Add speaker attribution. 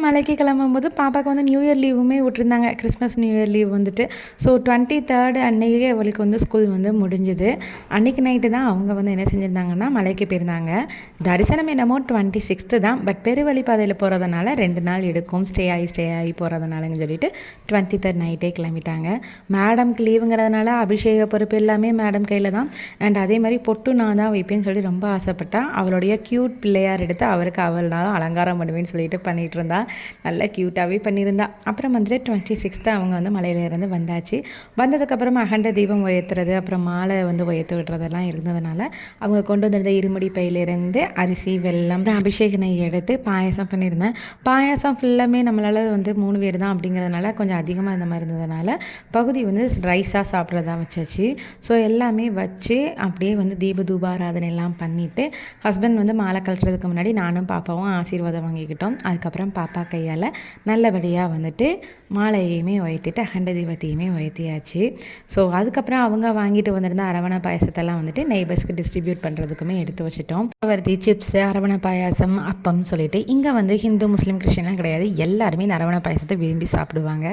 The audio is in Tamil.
Speaker 1: மலைக்கு கிளம்பும்போது பாப்பாவுக்கு வந்து நியூ இயர் லீவுமே விட்டுருந்தாங்க. கிறிஸ்மஸ் நியூ இயர் லீவ் வந்துட்டு. ஸோ 23 அன்னைக்கே அவளுக்கு வந்து ஸ்கூல் வந்து முடிஞ்சுது. அன்றைக்கி நைட்டு தான் அவங்க வந்து என்ன செஞ்சுருந்தாங்கன்னா மலைக்கு போயிருந்தாங்க. தரிசனம் என்னமோ 26 தான். பட் பெருவழிப்பாதையில் போகிறதுனால 2 நாள் எடுக்கும். ஸ்டே ஆகி போகிறதுனாலன்னு சொல்லிட்டு 23 நைட்டே கிளம்பிட்டாங்க. மேடம்க்கு லீவுங்கிறதுனால அபிஷேக பொறுப்பு எல்லாமே மேடம் கையில் தான். அண்ட் அதே மாதிரி பொட்டு நான் தான் வைப்பேன்னு சொல்லி ரொம்ப ஆசைப்பட்டா. அவளுடைய க்யூட் பிள்ளையார் எடுத்து அவருக்கு அவள்னாலும் அலங்காரம் பண்ணுவேன்னு சொல்லிட்டு பண்ணிகிட்டு இருந்தா. நல்லா க்யூட்டாகவே பண்ணியிருந்தா. அப்புறம் வந்துட்டு 26 அவங்க வந்து மலையிலேருந்து வந்தாச்சு. வந்ததுக்கப்புறமா அகண்ட தீபம் உயர்த்துறது, அப்புறம் மாலை வந்து உயர்த்து விடுறதெல்லாம் இருந்ததுனால அவங்க கொண்டு வந்திருந்த இருமுடி பையிலேருந்து அரிசி, வெல்லம், அபிஷேக நெய் எடுத்து பாயாசம் பண்ணியிருந்தேன். பாயாசம் ஃபுல்லாமே நம்மளால் வந்து 3 பேர் தான் அப்படிங்கிறதுனால கொஞ்சம் அதிகமாக இந்த மாதிரி இருந்ததுனால பகுதி வந்து ரைஸாக சாப்பிட்றதா வச்சாச்சு. ஸோ எல்லாமே வச்சு அப்படியே வந்து தூபாராதனை எல்லாம் பண்ணிவிட்டு ஹஸ்பண்ட் வந்து மாலை கழட்டுறதுக்கு முன்னாடி நானும் பாப்பாவும் ஆசீர்வாதம் வாங்கிக்கிட்டோம். அதுக்கப்புறம் பாப்பா கையால் நல்லபடியாக வந்துட்டு மாலையுமே உயர்த்திட்டு அகண்ட தீபத்தையுமே உயர்த்தியாச்சு. ஸோ அதுக்கப்புறம் அவங்க வாங்கிட்டு வந்திருந்த அரவணை பாயசத்தெல்லாம் வந்துட்டு நெய்பர்ஸ்க்கு டிஸ்ட்ரிபியூட் பண்ணுறதுக்குமே எடுத்து வச்சுட்டோம். வருதி சிப்ஸு, அரவணை பாயாசம், அப்பம் சொல்லிட்டு இங்கே வந்து ஹிந்து, முஸ்லீம், கிறிஸ்டின்லாம் கிடையாது. எல்லாருமே இந்த அரவணை பாயசத்தை விரும்பி சாப்பிடுவாங்க.